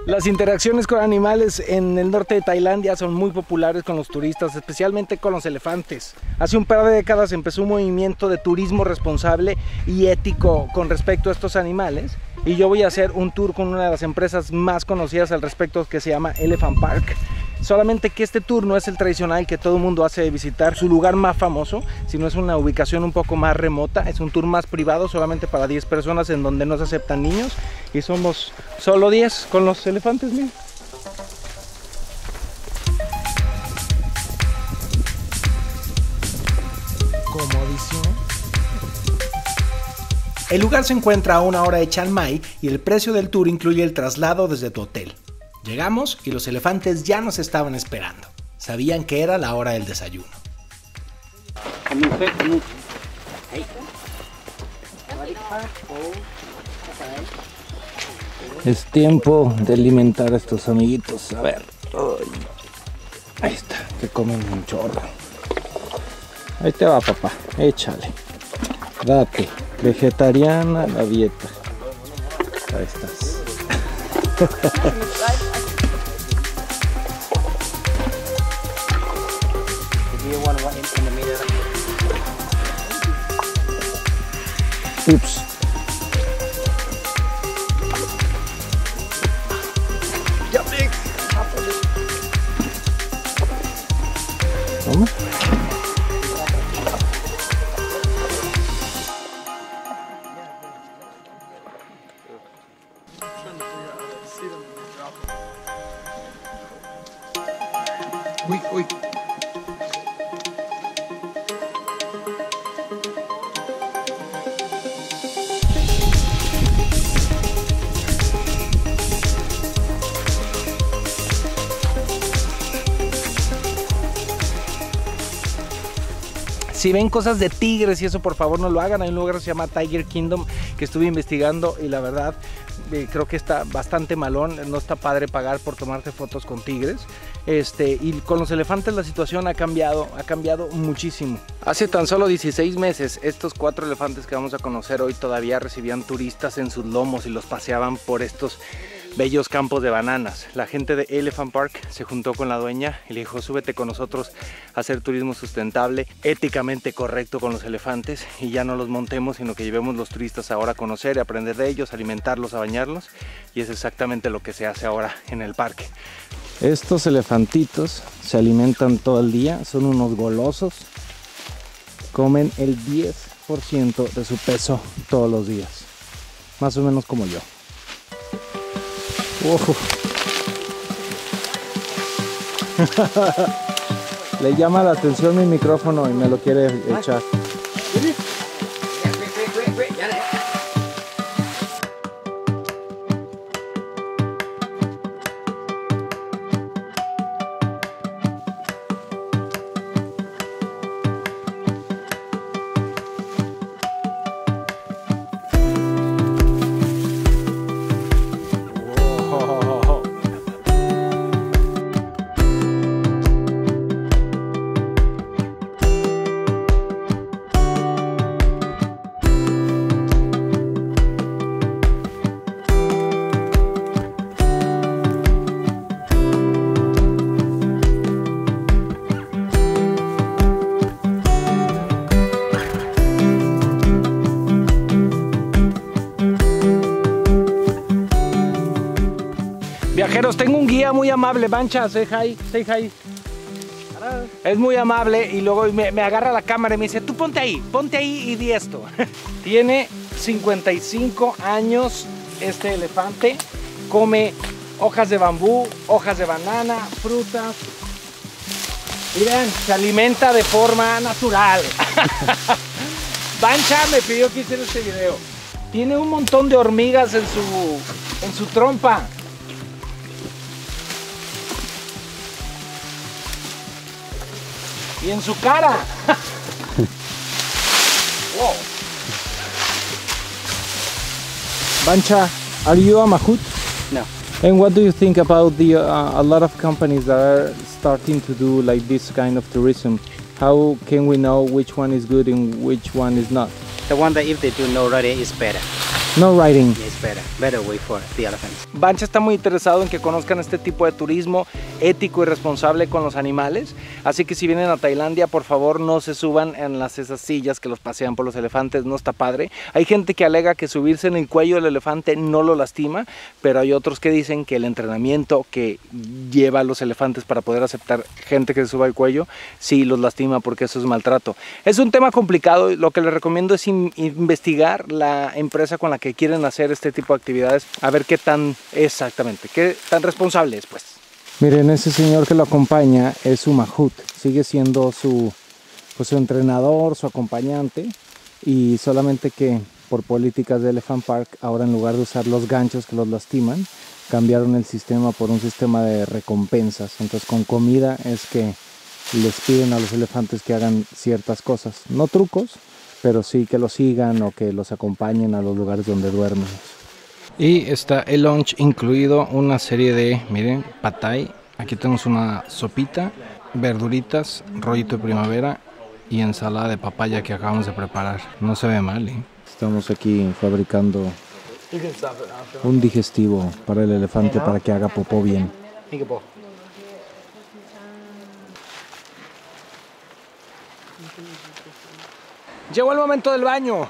Las interacciones con animales en el norte de Tailandia son muy populares con los turistas, especialmente con los elefantes. Hace un par de décadas empezó un movimiento de turismo responsable y ético con respecto a estos animales. Y yo voy a hacer un tour con una de las empresas más conocidas al respecto, que se llama Elephant Park. Solamente que este tour no es el tradicional que todo el mundo hace de visitar su lugar más famoso, sino es una ubicación un poco más remota. Es un tour más privado, solamente para 10 personas, en donde no se aceptan niños. Y somos solo 10 con los elefantes, miren. Comodísimo. El lugar se encuentra a 1 hora de Chiang Mai y el precio del tour incluye el traslado desde tu hotel. Llegamos y los elefantes ya nos estaban esperando. Sabían que era la hora del desayuno. Es tiempo de alimentar a estos amiguitos. A ver. Ahí está, que comen un chorro. Ahí te va, papá. Échale. Date. Vegetariana la dieta. Ahí estás. Ups. ¿Cómo? Uy, uy. Si ven cosas de tigres y eso, por favor no lo hagan. Hay un lugar que se llama Tiger Kingdom que estuve investigando y la verdad creo que está bastante malón. No está padre pagar por tomarte fotos con tigres. Y con los elefantes la situación ha cambiado muchísimo. Hace tan solo 16 meses estos 4 elefantes que vamos a conocer hoy todavía recibían turistas en sus lomos y los paseaban por estos bellos campos de bananas. La gente de Elephant Park se juntó con la dueña y le dijo: súbete con nosotros a hacer turismo sustentable, éticamente correcto con los elefantes, y ya no los montemos, sino que llevemos los turistas ahora a conocer y aprender de ellos, alimentarlos, a bañarlos, y es exactamente lo que se hace ahora en el parque. Estos elefantitos se alimentan todo el día, son unos golosos, comen el 10% de su peso todos los días, más o menos como yo. Le llama la atención mi micrófono y me lo quiere echar. Viajeros, tengo un guía muy amable, Bancha, say hi, say hi. Es muy amable y luego me agarra la cámara y me dice: tú ponte ahí y di esto. Tiene 55 años este elefante, come hojas de bambú, hojas de banana, frutas. Y vean, se alimenta de forma natural. Bancha me pidió que hiciera este video. Tiene un montón de hormigas en su trompa. Y en su cara. Wow. Bancha, are you a mahout? No. And what do you think about the a lot of companies that are starting to do like this kind of tourism? How can we know which one is good and which one is not? The one that if they do know already is better. No riding. It's better way for the elephants. Bancha está muy interesado en que conozcan este tipo de turismo ético y responsable con los animales, así que si vienen a Tailandia, por favor no se suban en esas sillas que los pasean por los elefantes, no está padre. Hay gente que alega que subirse en el cuello del elefante no lo lastima, pero hay otros que dicen que el entrenamiento que lleva a los elefantes para poder aceptar gente que se suba al cuello, sí los lastima porque eso es maltrato. Es un tema complicado, lo que les recomiendo es investigar la empresa con la que quieren hacer este tipo de actividades, a ver qué tan exactamente, qué tan responsable es, pues. Miren, ese señor que lo acompaña es su mahout, sigue siendo su entrenador, su acompañante, y solamente que por políticas de Elephant Park, ahora en lugar de usar los ganchos que los lastiman, cambiaron el sistema por un sistema de recompensas. Entonces con comida es que les piden a los elefantes que hagan ciertas cosas, no trucos, pero sí que los sigan o que los acompañen a los lugares donde duermen. Y está el lunch incluido, una serie de, miren, pad thai. Aquí tenemos una sopita, verduritas, rollito de primavera y ensalada de papaya que acabamos de preparar. No se ve mal, ¿eh? Estamos aquí fabricando un digestivo para el elefante para que haga popó bien. Llegó el momento del baño.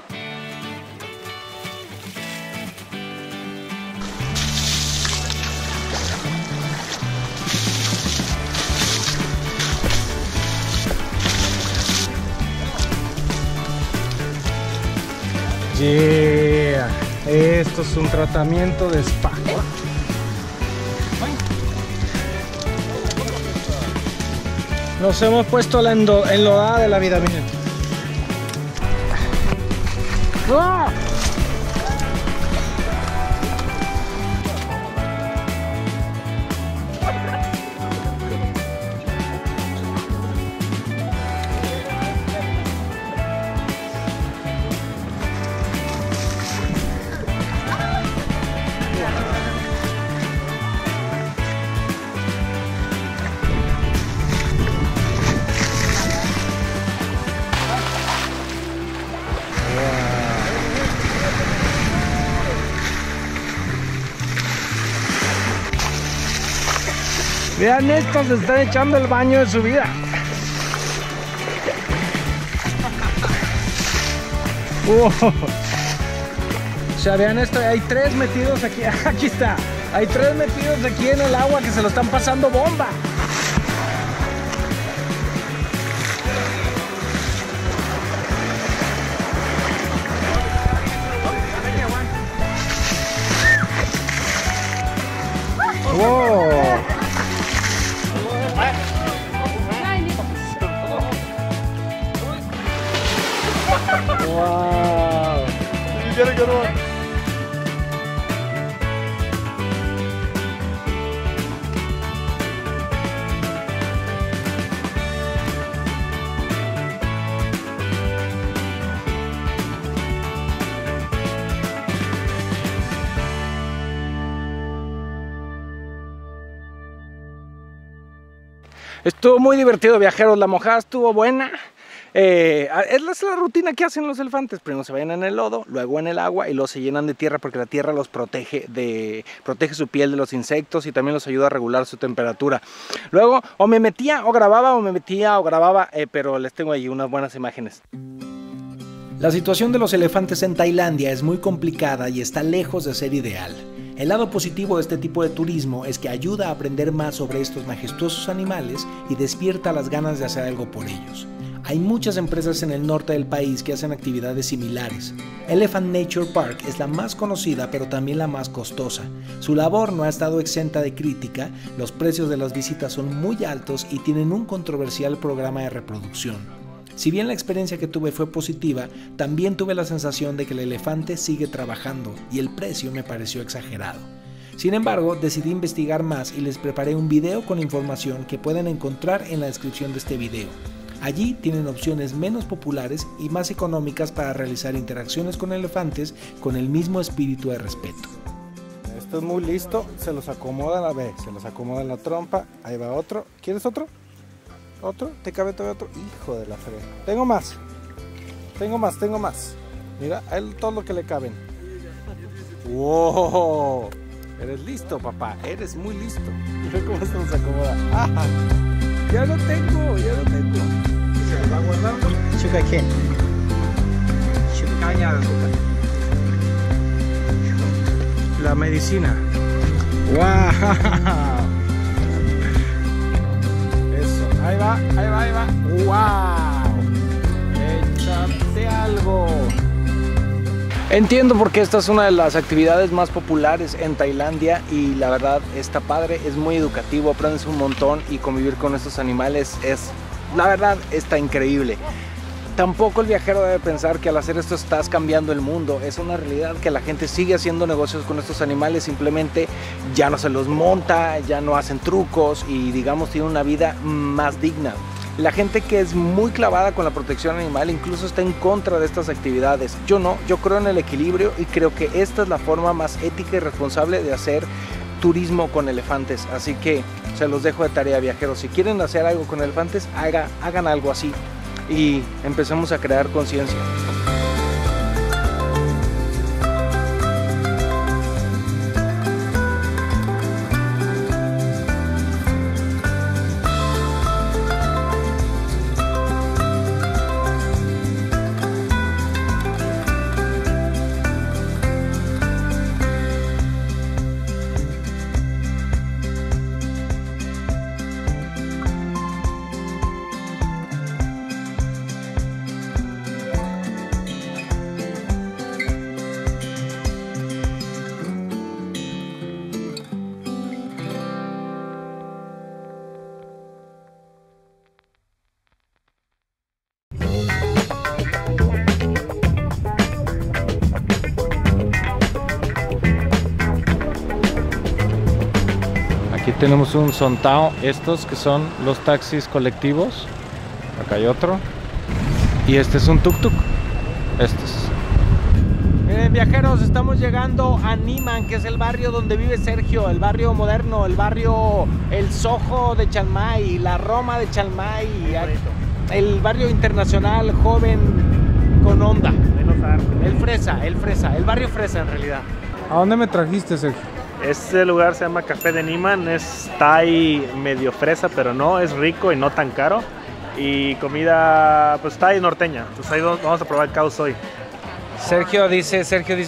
Yeah, esto es un tratamiento de spa. Nos hemos puesto la enlodada de la vida, miren. ¡Ah! Vean esto, se están echando el baño de su vida. O sea, vean esto, hay 3 metidos aquí. Aquí está. Hay 3 metidos aquí en el agua que se lo están pasando bomba. Wow. Wow. You get a good one. Estuvo muy divertido, viajeros. La mojada estuvo buena. Es la rutina que hacen los elefantes. Primero se vayan en el lodo, luego en el agua y luego se llenan de tierra porque la tierra los protege su piel de los insectos y también los ayuda a regular su temperatura. Luego o me metía o grababa, pero les tengo ahí unas buenas imágenes. La situación de los elefantes en Tailandia es muy complicada y está lejos de ser ideal. El lado positivo de este tipo de turismo es que ayuda a aprender más sobre estos majestuosos animales y despierta las ganas de hacer algo por ellos. Hay muchas empresas en el norte del país que hacen actividades similares. Elephant Nature Park es la más conocida, pero también la más costosa. Su labor no ha estado exenta de crítica, los precios de las visitas son muy altos y tienen un controversial programa de reproducción. Si bien la experiencia que tuve fue positiva, también tuve la sensación de que el elefante sigue trabajando y el precio me pareció exagerado. Sin embargo, decidí investigar más y les preparé un video con información que pueden encontrar en la descripción de este video. Allí tienen opciones menos populares y más económicas para realizar interacciones con elefantes con el mismo espíritu de respeto. Esto es muy listo, se los acomoda en la trompa, ahí va otro. ¿Quieres otro? ¿Otro? ¿Te cabe todavía otro? Hijo de la frega. Tengo más. Mira, a él todo lo que le caben. ¡Wow! Eres listo, papá. Eres muy listo. Mira cómo se nos acomoda. ¡Ah! Ya lo tengo, ya lo tengo. ¿Se lo va guardando? Sugar cane. Caña de azúcar. La medicina. ¡Wow! Eso. Ahí va, ahí va, ahí va. ¡Wow! Échate algo. Entiendo por qué esta es una de las actividades más populares en Tailandia y la verdad está padre, es muy educativo, aprendes un montón y convivir con estos animales es, la verdad, está increíble. Tampoco el viajero debe pensar que al hacer esto estás cambiando el mundo, es una realidad que la gente sigue haciendo negocios con estos animales, simplemente ya no se los monta, ya no hacen trucos y digamos tiene una vida más digna. La gente que es muy clavada con la protección animal incluso está en contra de estas actividades. Yo no, yo creo en el equilibrio y creo que esta es la forma más ética y responsable de hacer turismo con elefantes. Así que se los dejo de tarea, viajeros. Si quieren hacer algo con elefantes, hagan algo así y empecemos a crear conciencia. Aquí tenemos un Sontao, estos que son los taxis colectivos. Acá hay otro. Y este es un tuk-tuk. Estos. Miren, viajeros, estamos llegando a Niman, que es el barrio donde vive Sergio, el barrio moderno, el barrio, el Soho de Chiang Mai, la Roma de Chiang Mai, el barrio internacional, joven, con onda. El barrio fresa en realidad. ¿A dónde me trajiste, Sergio? Este lugar se llama Café de Niman, es Thai medio fresa, pero no, es rico y no tan caro. Y comida, pues Thai norteña. Pues ahí vamos a probar khao soi. Sergio dice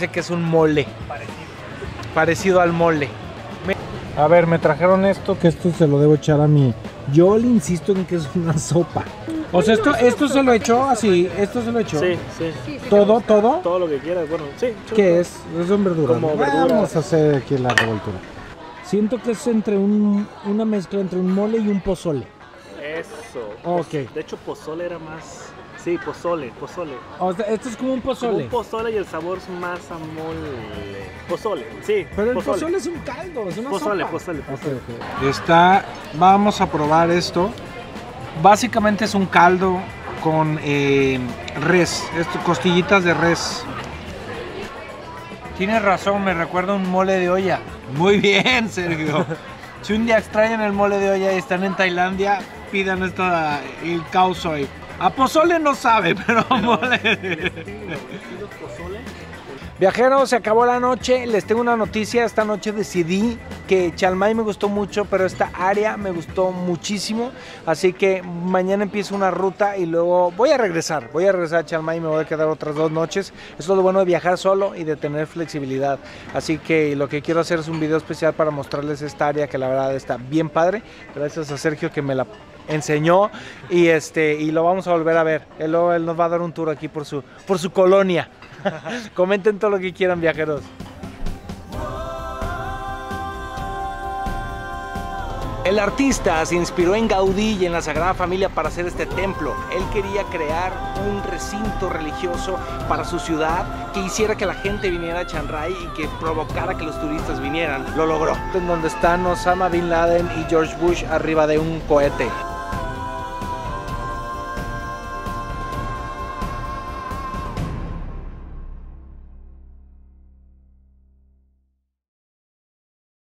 que es un mole. Parecido al mole. A ver, me trajeron esto, que esto se lo debo echar a mí. Yo le insisto en que es una sopa. O sea, esto se lo echó así, esto se lo echó. Sí. ¿Todo? Todo lo que quieras, bueno, sí. ¿Qué es? Son verduras. Como verduras. Vamos a hacer aquí la revoltura. Siento que es entre una mezcla entre un mole y un pozole. Eso. Ok. De hecho, pozole era más... Sí, pozole. O sea, esto es como un pozole. Como un pozole y el sabor es más a mole. Pozole, sí. Pero el pozole es un caldo, es una pozole. sopa. Okay. Vamos a probar esto. Básicamente es un caldo con res, costillitas de res. Tienes razón, me recuerda a un mole de olla. Muy bien, Sergio. Si un día extrañan el mole de olla y están en Tailandia, pidan el khao soi. A pozole no sabe, pero mole. Viajeros, se acabó la noche, les tengo una noticia. Esta noche decidí que Chiang Mai me gustó mucho, pero esta área me gustó muchísimo. Así que mañana empiezo una ruta y luego voy a regresar a Chiang Mai y me voy a quedar otras 2 noches. Eso es lo bueno de viajar solo y de tener flexibilidad. Así que lo que quiero hacer es un video especial para mostrarles esta área que la verdad está bien padre. Gracias a Sergio que me la enseñó y lo vamos a volver a ver. Él nos va a dar un tour aquí por su colonia. Comenten todo lo que quieran, viajeros. El artista se inspiró en Gaudí y en la Sagrada Familia para hacer este templo. Él quería crear un recinto religioso para su ciudad que hiciera que la gente viniera a Chiang Rai y que provocara que los turistas vinieran. Lo logró. En donde están Osama Bin Laden y George Bush arriba de un cohete.